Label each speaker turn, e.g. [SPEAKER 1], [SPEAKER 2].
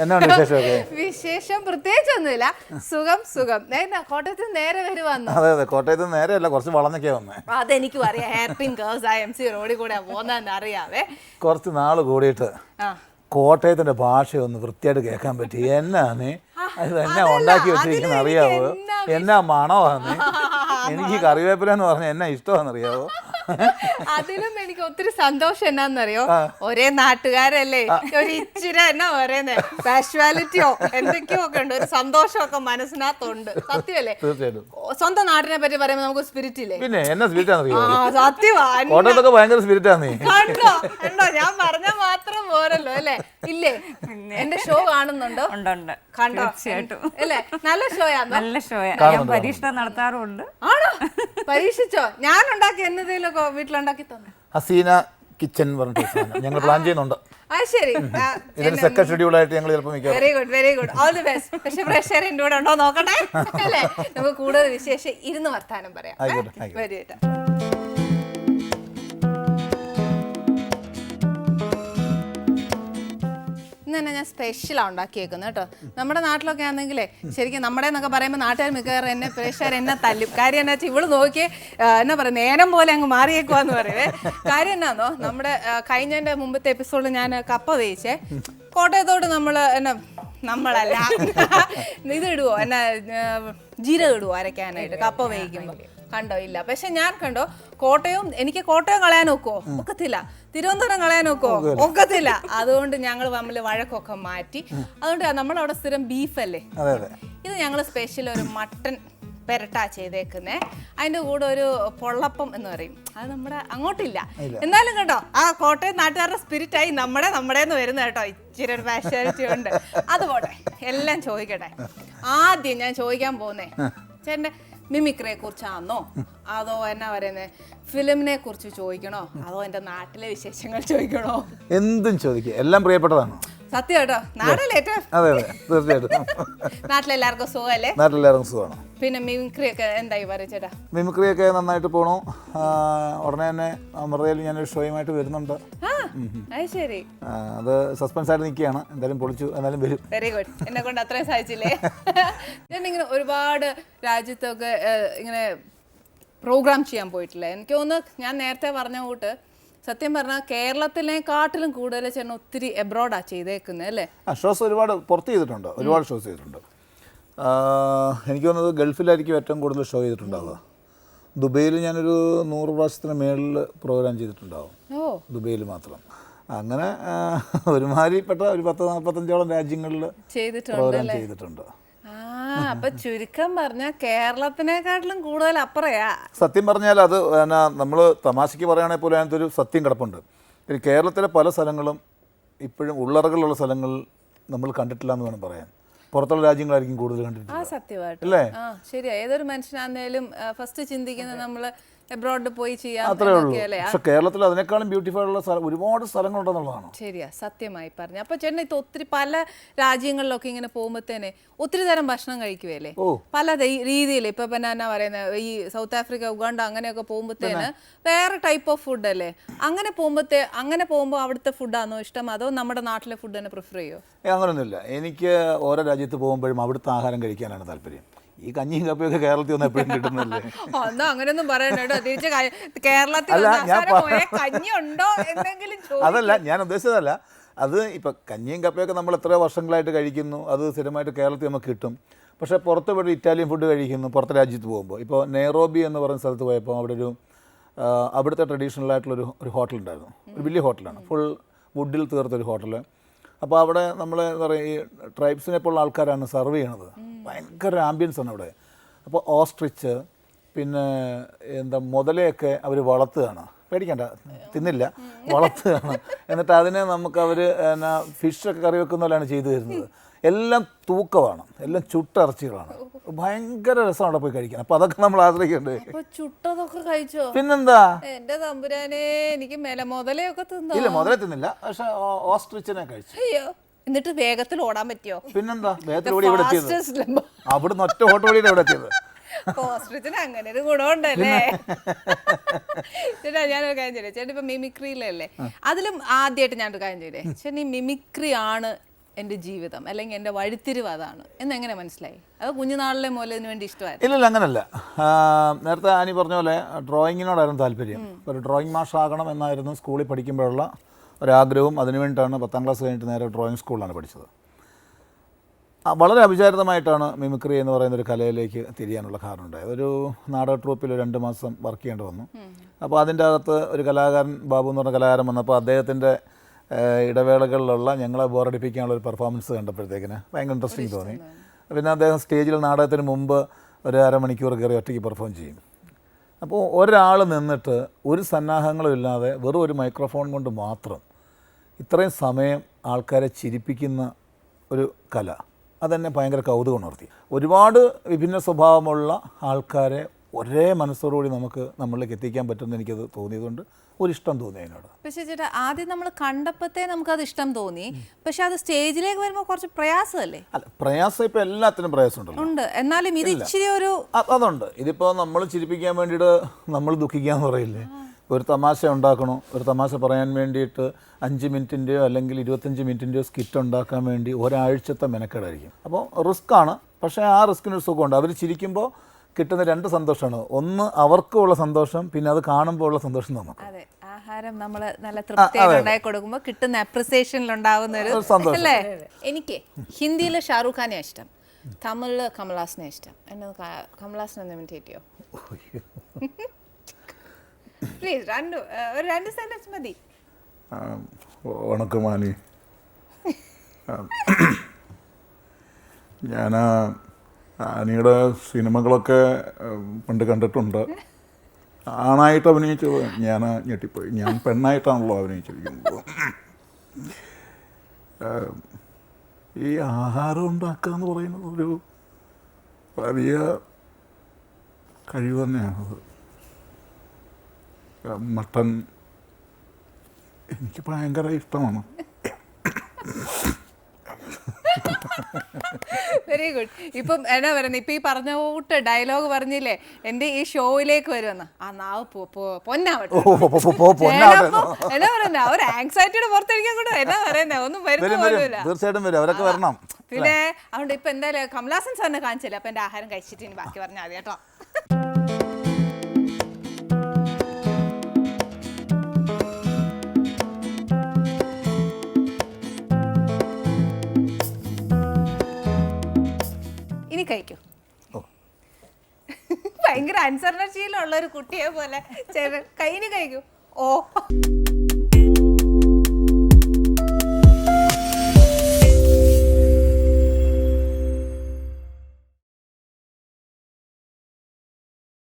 [SPEAKER 1] എന്നാണ് വിശേഷമൊക്കെ?
[SPEAKER 2] വിശേഷം പ്രത്യേകിച്ചൊന്നുമില്ല. സുഖം സുഖം. കോട്ടയത്ത് നേരെ വരുവാന്ന്.
[SPEAKER 1] അതെ അതെ, കോട്ടയത്ത് നേരെയല്ല, കുറച്ച് വളഞ്ഞൊക്കെയാ വന്നേ.
[SPEAKER 2] അതെനിക്കും അറിയാം. ഹെയർപിൻ കേഴ്സ് MC റോഡിൽ കൂടെ പോകുന്നതെന്ന് അറിയാവേ.
[SPEAKER 1] കുറച്ച് നാള് കൂടിയിട്ട് കോട്ടയത്തിന്റെ ഭാഷ ഒന്ന് വൃത്തിയായിട്ട് കേൾക്കാൻ പറ്റി. എന്നാന്ന് എന്നാ ഉണ്ടാക്കി വെച്ചിരിക്കുന്ന അറിയാവോ? എന്നാ മണമാന്ന്. എനിക്ക് കറിവേപ്പില എന്ന് പറഞ്ഞാൽ എന്നാ ഇഷ്ടമാണെന്നറിയാവോ?
[SPEAKER 2] അതിലും എനിക്ക് ഒത്തിരി സന്തോഷം എന്നാന്നറിയോ, ഒരേ നാട്ടുകാരല്ലേ, ഒരു ഇച്ചിരി എന്നാ പറയുന്നേ കാഷ്വാലിറ്റിയോ എന്തൊക്കെയോ ഒക്കെ ഉണ്ട്, ഒരു സന്തോഷമൊക്കെ മനസ്സിനകത്തുണ്ട്. സത്യമല്ലേ?
[SPEAKER 1] തീർച്ചയായിട്ടും.
[SPEAKER 2] സ്വന്തം നാട്ടിനെ പറ്റി പറയുമ്പോൾ നമുക്ക് സ്പിരിറ്റ് ഇല്ലേ?
[SPEAKER 1] പിന്നെ എന്നാ സ്പിരിറ്റ് ആണെന്നറിയോ?
[SPEAKER 2] സത്യമാ.
[SPEAKER 1] കോട്ടയത്തൊക്കെ ഭയങ്കര സ്പിരിറ്റ് ആണ്.
[SPEAKER 2] കണ്ടോ കണ്ടോ, ഞാൻ പറഞ്ഞ മാത്രം പോരല്ലോ അല്ലേ? ഇല്ലേ, എന്റെ ഷോ കാണുന്നുണ്ടോ? കണ്ടോ?
[SPEAKER 3] തീർച്ചയായിട്ടും
[SPEAKER 2] അല്ലേ, നല്ല ഷോയാ.
[SPEAKER 3] നല്ല ഷോയാ. ഞാൻ പരീക്ഷണം നടത്താറുണ്ട്.
[SPEAKER 2] ആണോ? പരീക്ഷിച്ചോ? ഞാൻ ഉണ്ടാക്കി എന്നതിലൊക്കെ വീട്ടിലുണ്ടാക്കി തന്നെ.
[SPEAKER 1] ഹസീന കിച്ചൺ പറഞ്ഞിട്ട് ഞങ്ങൾ പ്ലാൻ ചെയ്യുന്നുണ്ട്.
[SPEAKER 2] ശരി,
[SPEAKER 1] ഇതിന് സെക്കൻഡ് ഷെഡ്യൂളായിട്ട് ഞങ്ങൾ ചിലപ്പോൾ
[SPEAKER 2] very good very good, all the best. പക്ഷെ പ്രഷർ എൻ്റെ കൂടെ ഉണ്ടോ നോക്കട്ടെ അല്ലേ? നമുക്ക് കൂടുതൽ വിശേഷം ഇരുന്ന് വർത്താനം പറയാം. വരൂ. ഇന്ന് തന്നെ ഞാൻ സ്പെഷ്യലാണ് ഉണ്ടാക്കിയേക്കുന്നത് കേട്ടോ. നമ്മുടെ നാട്ടിലൊക്കെ ആണെങ്കിലേ ശരിക്കും നമ്മുടെ എന്നൊക്കെ പറയുമ്പോൾ നാട്ടുകാർ മിക്കവാറും എന്നെ പ്രേക്ഷകർ എന്നെ തല്ലും. കാര്യം എന്നാ വെച്ചാൽ ഇവള് നോക്കി എന്നാ പറയുക, നേരം പോലെ അങ്ങ് മാറിയേക്കുവാന്ന് പറയുവേ. കാര്യം എന്നാന്നോ, നമ്മുടെ കഴിഞ്ഞതിൻ്റെ മുമ്പത്തെ എപ്പിസോഡിൽ ഞാൻ കപ്പ വേവിച്ചേ. കോട്ടയത്തോട്ട് നമ്മളല്ല ഇത് ഇടുവോ, എന്നാ ജീരകം ഇടുവോ അരയ്ക്കാനായിട്ട് കപ്പ വേവിക്കുമ്പോൾ? കണ്ടോ? ഇല്ല. പക്ഷെ ഞാൻ കണ്ടോ, എനിക്ക് കോട്ടയം കളയാൻ ഒക്കുവോ? ഒക്കത്തില്ല. തിരുവനന്തപുരം കളയാൻ ഒക്കുവോ? ഒക്കത്തില്ല. അതുകൊണ്ട് ഞങ്ങൾ തമ്മിൽ വഴക്കൊക്കെ മാറ്റി. അതുകൊണ്ട് നമ്മളവിടെ സ്ഥിരം ബീഫല്ലേ, ഇത് ഞങ്ങൾ സ്പെഷ്യൽ ഒരു മട്ടൻ പെരട്ടാ ചെയ്തേക്കുന്നേ. അതിൻ്റെ കൂടെ ഒരു പൊള്ളപ്പം എന്ന് പറയും, അത് നമ്മുടെ അങ്ങോട്ടില്ല. എന്നാലും കേട്ടോ, ആ കോട്ടയം നാട്ടുകാരുടെ സ്പിരിറ്റായി നമ്മുടേന്ന് വരുന്നത് കേട്ടോ. ഇച്ചിരി ഒരു പാഷ്വാലിറ്റി ഉണ്ട്. അതുപോട്ടെ, എല്ലാം ചോദിക്കട്ടെ. ആദ്യം ഞാൻ ചോദിക്കാൻ പോകുന്നേ ചേട്ടൻ്റെ മിമിക്രിയെ കുറിച്ചാണോ, അതോ എന്നാ പറയുന്നത് ഫിലിമിനെ കുറിച്ച് ചോദിക്കണോ, അതോ എൻ്റെ നാട്ടിലെ വിശേഷങ്ങൾ ചോദിക്കണോ?
[SPEAKER 1] എന്തും ചോദിക്കുക, എല്ലാം പ്രിയപ്പെട്ടതാണ്.
[SPEAKER 2] സത്യം കേട്ടോ, നാടല്ലേ ഏറ്റവും.
[SPEAKER 1] അതെ അതെ, തീർച്ചയായിട്ടും.
[SPEAKER 2] നാട്ടിലെല്ലാവർക്കും സുഖമല്ലേ?
[SPEAKER 1] നാട്ടിലെല്ലാവർക്കും സുഖമാണ്.
[SPEAKER 2] പിന്നെ മിമിക്രി ഒക്കെ എന്തായി ചേട്ടാ?
[SPEAKER 1] മിമിക്രി ഒക്കെ നന്നായിട്ട് പോണു. ഉടനെ തന്നെ അമൃതയിൽ ഞാനൊരു ഷോയുമായിട്ട് വരുന്നുണ്ട്.
[SPEAKER 2] ശരി,
[SPEAKER 1] അത് സസ്പെൻസ് ആയിട്ട് നിൽക്കുകയാണ്. എന്തായാലും പൊളിച്ചു, എന്നാലും വരും.
[SPEAKER 2] Very good. എന്നെ കൊണ്ട് അത്രയും സാധിച്ചില്ലേ? ഞാനിങ്ങനെ ഒരുപാട് രാജ്യത്തൊക്കെ ഇങ്ങനെ പ്രോഗ്രാം ചെയ്യാൻ പോയിട്ടില്ല. എനിക്ക് തോന്നുന്നു ഞാൻ നേരത്തെ പറഞ്ഞ കൂട്ട് സത്യം പറഞ്ഞാൽ കേരളത്തിനെക്കാട്ടിലും കൂടുതൽ ചേട്ടൻ ഒത്തിരി എബ്രോഡാ ചെയ്തേക്കുന്നത് അല്ലേ?
[SPEAKER 1] ഷോസ് ഒരുപാട് പുറത്ത് ചെയ്തിട്ടുണ്ട്, ഒരുപാട് ഷോസ് ചെയ്തിട്ടുണ്ട്. എനിക്ക് തോന്നുന്നത് ഗൾഫിലായിരിക്കും ഏറ്റവും കൂടുതൽ ഷോ ചെയ്തിട്ടുണ്ടാവുക. ദുബൈയിൽ ഞാനൊരു 100 പ്രാവശ്യത്തിന് മേളിൽ പ്രോഗ്രാം ചെയ്തിട്ടുണ്ടാവും, ദുബൈയിൽ മാത്രം. അങ്ങനെ ഒരുമാതിരിപ്പെട്ട ഒരു 10-45ഓളം രാജ്യങ്ങളിൽ പ്രോഗ്രാം ചെയ്തിട്ടുണ്ട്.
[SPEAKER 2] അപ്പൊ ചുരുക്കം പറഞ്ഞ കേരളത്തിനെക്കാട്ടിലും കൂടുതൽ അപ്പറയാ.
[SPEAKER 1] സത്യം പറഞ്ഞാൽ അത് നമ്മൾ തമാശയ്ക്ക് പറയുകയാണെങ്കിൽ പോലും അതിനകത്തൊരു സത്യം കിടപ്പുണ്ട്. കേരളത്തിലെ പല സ്ഥലങ്ങളും ഇപ്പോഴും ഉള്ളറകളുള്ള സ്ഥലങ്ങളിൽ നമ്മൾ കണ്ടിട്ടില്ല എന്ന് വേണം പറയാൻ. പുറത്തുള്ള രാജ്യങ്ങളായിരിക്കും കൂടുതൽ കണ്ടിട്ടുള്ളത്.
[SPEAKER 2] സത്യമായിട്ട് അല്ലേ? ശരിയാ. ഏതൊരു മനുഷ്യനാന്നേലും ഫസ്റ്റ് ചിന്തിക്കുന്നത് നമ്മള് എബ്രോഡ് പോയി ചെയ്യാം.
[SPEAKER 1] അത്രേ ഉള്ളൂ. പക്ഷെ കേരളത്തിൽ അതിനേക്കാളും ബ്യൂട്ടിഫൈ ഉള്ള ഒരുപാട് സ്ഥലങ്ങളുണ്ടെന്നുള്ളതാണ്.
[SPEAKER 2] ശരിയാ, സത്യമായി പറഞ്ഞു. അപ്പൊ ചേട്ടൻ ഇത് ഒത്തിരി പല രാജ്യങ്ങളിലൊക്കെ ഇങ്ങനെ പോകുമ്പോഴത്തേനെ ഒത്തിരി തരം ഭക്ഷണം കഴിക്കുവല്ലേ, പല രീതിയിൽ. ഇപ്പൊ പിന്നെ എന്നാ പറയുന്നത്, ഈ സൗത്ത് ആഫ്രിക്ക, ഉഗാണ്ട അങ്ങനെയൊക്കെ പോകുമ്പോഴത്തേന് വേറെ ടൈപ്പ് ഓഫ് ഫുഡ് അല്ലേ? അങ്ങനെ പോകുമ്പോൾ അവിടുത്തെ ഫുഡാണോ ഇഷ്ടം, അതോ നമ്മുടെ നാട്ടിലെ ഫുഡ് തന്നെ പ്രിഫർ ചെയ്യോ?
[SPEAKER 1] അങ്ങനെയൊന്നുമില്ല. എനിക്ക് ഓരോ രാജ്യത്ത് പോകുമ്പോഴും അവിടുത്തെ ആഹാരം കഴിക്കാനാണ് താല്പര്യം. ഈ കഞ്ഞിയും കപ്പയൊക്കെ കേരളത്തിൽ ഒന്നും എപ്പോഴും കിട്ടുന്നില്ലേ?
[SPEAKER 2] ഒന്നും അങ്ങനെയൊന്നും പറയണ്ടോ. തിരിച്ച് കേരളത്തിൽ
[SPEAKER 1] അതല്ല ഞാൻ ഉദ്ദേശിച്ചതല്ല. അത് ഇപ്പം കഞ്ഞിയും കപ്പയൊക്കെ നമ്മൾ എത്രയോ വർഷങ്ങളായിട്ട് കഴിക്കുന്നു, അത് സ്ഥിരമായിട്ട് കേരളത്തിൽ നമുക്ക് കിട്ടും. പക്ഷേ പുറത്ത് പോയി ഇറ്റാലിയൻ ഫുഡ് കഴിക്കുന്നു പുറത്തെ രാജ്യത്ത് പോകുമ്പോൾ. ഇപ്പോൾ നെയ്റോബി എന്ന് പറയുന്ന സ്ഥലത്ത് പോയപ്പോൾ അവിടെ അവിടുത്തെ ട്രഡീഷണൽ ആയിട്ടുള്ളൊരു ഹോട്ടൽ ഉണ്ടായിരുന്നു. ഒരു വലിയ ഹോട്ടലാണ്, ഫുൾ വുഡിൽ തീർത്തൊരു ഹോട്ടൽ. അപ്പോൾ അവിടെ നമ്മൾ എന്താ പറയുക, ഈ ട്രൈബ്സിനെ പോലുള്ള ആൾക്കാരാണ് സെർവ് ചെയ്യണത്. ഭയങ്കര ആംബിയൻസ് ആണ് അവിടെ. അപ്പോൾ ഓസ്ട്രിച്ച്, പിന്നെ മുതലയൊക്കെ അവർ വളർത്തുകയാണ്. പേടിക്കണ്ട, തിന്നില്ല, വളർത്തുകയാണ്. എന്നിട്ട് അതിനെ നമുക്ക് അവർ ഫിഷൊക്കെ കറി വെക്കുന്ന പോലെയാണ് ചെയ്തു തരുന്നത്. എല്ലാം തൂക്കമാണ്, എല്ലാം ചുട്ടിറച്ചികളാണ്. ഭയങ്കര രസമാണ് അവിടെ പോയി കഴിക്കാൻ. അപ്പൊ അതൊക്കെ നമ്മൾ ആശ്രയിക്കണ്ടേ?
[SPEAKER 2] ചുട്ടതൊക്കെ കഴിച്ചോ?
[SPEAKER 1] പിന്നെന്താ,
[SPEAKER 2] എന്റെ തമ്പുരാനെ, എനിക്ക് മുതലയൊക്കെ തിന്നോ?
[SPEAKER 1] ഇല്ല, മുതലേ തിന്നില്ല, പക്ഷെ ഓസ്ട്രിച്ചിനെ കഴിച്ചു.
[SPEAKER 2] അയ്യോ, എന്നിട്ട് വേഗത്തിൽ ഓടാൻ പറ്റിയോ?
[SPEAKER 1] പിന്നെന്താ, വേഗത്തിൽ ഓടി ഇവിടെ എത്തിയത്. അവിടുന്ന് ഒറ്റ ഓട്ടം ഓടിയിട്ട് ഇവിടെ എത്തിയത്.
[SPEAKER 2] ഓസ്ട്രിച്ചിന് അങ്ങനെ ഒരു ഗുണമുണ്ടല്ലേ? ചേട്ടാ, ഞാനൊരു കാര്യം ചെയ്തേ. ചേട്ടാ, ഇപ്പൊ മിമിക്രിയിലല്ലേ, അതിലും ആദ്യമായിട്ട് ഞാനൊരു കാര്യം ചെയ്തേ. ചേട്ടൻ ഈ മിമിക്രി ആണ് എൻ്റെ ജീവിതം അല്ലെങ്കിൽ എൻ്റെ വഴിത്തിരിവ് അതാണ് എന്നെങ്ങനെ മനസ്സിലായി? അത് കുഞ്ഞുനാളിലെ മുതൽ ഇതിനു വേണ്ടി ഇഷ്ടമായിരുന്നു?
[SPEAKER 1] ഇല്ലല്ല, അങ്ങനല്ല. നേരത്തെ ആനി പറഞ്ഞ പോലെ ഡ്രോയിങ്ങിനോടായിരുന്നു താല്പര്യം. ഒരു ഡ്രോയിങ് മാഷാകണം എന്നായിരുന്നു സ്കൂളിൽ പഠിക്കുമ്പോഴുള്ള ഒരാഗ്രഹവും. അതിനുവേണ്ടിയിട്ടാണ് 10ാം ക്ലാസ് കഴിഞ്ഞിട്ട് നേരെ ഡ്രോയിങ് സ്കൂളിലാണ് പഠിച്ചത്. വളരെ അവിചാരിതമായിട്ടാണ് മിമിക്രി എന്ന് പറയുന്നൊരു കലയിലേക്ക് തിരിയാനുള്ള കാരണം ഉണ്ടായത്. ഒരു നാടക ട്രൂപ്പിൽ 2 മാസം വർക്ക് ചെയ്യേണ്ടി വന്നു. അപ്പോൾ അതിൻ്റെ അകത്ത് ഒരു കലാകാരൻ, ബാബു എന്ന് പറഞ്ഞ കലാകാരൻ വന്നപ്പോൾ അദ്ദേഹത്തിൻ്റെ ഇടവേളകളിലുള്ള ഞങ്ങളെ ബോറടിപ്പിക്കാനുള്ള ഒരു പെർഫോമൻസ് കണ്ടപ്പോഴത്തേക്കിന് ഭയങ്കര ഇൻട്രസ്റ്റിംഗ് തോന്നി. പിന്നെ അദ്ദേഹം സ്റ്റേജിൽ നാടകത്തിന് മുമ്പ് ഒരു അരമണിക്കൂർ കയറി ഒറ്റയ്ക്ക് പെർഫോം ചെയ്യും. അപ്പോൾ ഒരാൾ നിന്നിട്ട് ഒരു സന്നാഹങ്ങളും ഇല്ലാതെ വെറും ഒരു മൈക്രോഫോൺ കൊണ്ട് മാത്രം ഇത്രയും സമയം ആൾക്കാരെ ചിരിപ്പിക്കുന്ന ഒരു കല, അതെന്നെ ഭയങ്കര കൗതുകം ഉണർത്തി. ഒരുപാട് വിഭിന്ന സ്വഭാവമുള്ള ആൾക്കാരെ ഒരേ മനസ്സോടുകൂടി നമ്മളിലേക്ക് എത്തിക്കാൻ പറ്റുമെന്ന് എനിക്കത് തോന്നിയതുകൊണ്ട് ഒരിഷ്ടം തോന്നി അതിനോട്.
[SPEAKER 2] പക്ഷേ ചേട്ടാ, ആദ്യം നമ്മൾ കണ്ടപ്പോഴത്തേ നമുക്കത് ഇഷ്ടം തോന്നി. പക്ഷെ അത് സ്റ്റേജിലേക്ക് വരുമ്പോൾ കുറച്ച് പ്രയാസമല്ലേ?
[SPEAKER 1] അല്ല, പ്രയാസം ഇപ്പോൾ എല്ലാത്തിനും പ്രയാസമുണ്ടല്ലോ.
[SPEAKER 2] ഉണ്ട്, എന്നാലും ഇത് ഇച്ചിരി ഒരു
[SPEAKER 1] അതുണ്ട്. ഇതിപ്പോൾ നമ്മൾ ചിരിപ്പിക്കാൻ വേണ്ടിയിട്ട് നമ്മൾ ദുഃഖിക്കാന്ന് പറയില്ലേ. ഒരു തമാശ ഉണ്ടാക്കണോ, ഒരു തമാശ പറയാൻ വേണ്ടിയിട്ട് 5 മിനിറ്റിൻ്റെയോ അല്ലെങ്കിൽ 25 മിനിറ്റിൻ്റെയോ സ്കിറ്റ് ഉണ്ടാക്കാൻ വേണ്ടി ഒരാഴ്ചത്തെ മെനക്കേടായിരിക്കും. അപ്പോൾ റിസ്ക്കാണ്. പക്ഷേ ആ റിസ്കിനൊരു സുഖമുണ്ട്. അവർ ചിരിക്കുമ്പോൾ കിട്ടുന്ന 2 സന്തോഷമാണ്. ഒന്ന് അവർക്കുള്ള സന്തോഷം, പിന്നെ അത് കാണുമ്പോൾ ഉള്ള സന്തോഷം നമുക്ക്.
[SPEAKER 2] അതെ, ആഹാരം നമ്മൾ നല്ല തൃപ്തിയായിട്ട് ഉണ്ടാക്കി കൊടുക്കുമ്പോൾ കിട്ടുന്ന അപ്രിസിയേഷനിലുണ്ടാവുന്ന ഒരു
[SPEAKER 1] സന്തോഷം
[SPEAKER 2] അല്ലേ? എനിക്ക് ഹിന്ദിയിൽ ഷാറൂഖ് ഖാനെ ഇഷ്ടം, തമിഴിൽ കമൽഹാസനെ ഇഷ്ടം. എന്നെ കമൽഹാസനെ ഒന്ന് ഇമിറ്റേറ്റ് ചെയ്യോ പ്ലീസ്? ഒരു 2 സെന്റൻസ് മതി.
[SPEAKER 1] വണക്കം ആനി, ഞാൻ ആനിയുടെ സിനിമകളൊക്കെ പണ്ട് കണ്ടിട്ടുണ്ട്. ആണായിട്ട് അഭിനയിച്ചത് ഞാൻ ഞെട്ടിപ്പോയി. ഞാൻ പെണ്ണായിട്ടാണല്ലോ അഭിനയിച്ചിരിക്കുന്നത്. ഈ ആഹാരം ഉണ്ടാക്കുക എന്ന് പറയുന്നത് ഒരു വലിയ കഴിവ് തന്നെയാണത്. മട്ടൻ എനിക്ക് ഭയങ്കര ഇഷ്ടമാണ്.
[SPEAKER 2] Very good. ഇപ്പം എന്നാ പറയുന്നത്, ഇപ്പം ഈ പറഞ്ഞ കൂട്ട് ഡയലോഗ് പറഞ്ഞില്ലേ, എൻ്റെ ഈ ഷോയിലേക്ക് വരുമെന്ന്, ആ നാവ് പൊന്നാവട്ടെ. എന്നാ പറയുന്നത്, അവർ ആങ്സൈറ്റിയുടെ പുറത്തിരിക്കാൻ കൂടെ എന്നാ പറയുന്നത്, ഒന്നും വരുന്ന പോലുമില്ല.
[SPEAKER 1] തീർച്ചയായിട്ടും വരും, അവരൊക്കെ വരണം.
[SPEAKER 2] പിന്നെ അതുകൊണ്ട് ഇപ്പം എന്തായാലും കമൽഹാസൻ സാറിനെ കാണിച്ചില്ല. അപ്പം എൻ്റെ ആഹാരം കഴിച്ചിട്ട് ഇനി ബാക്കി പറഞ്ഞാൽ മതി കേട്ടോ. ഇനി കഴിക്കൂ. ഭയങ്കര അനുസരണശീലമുള്ള ഒരു കുട്ടിയെ പോലെ കൈന് കഴിക്കൂ. ഓ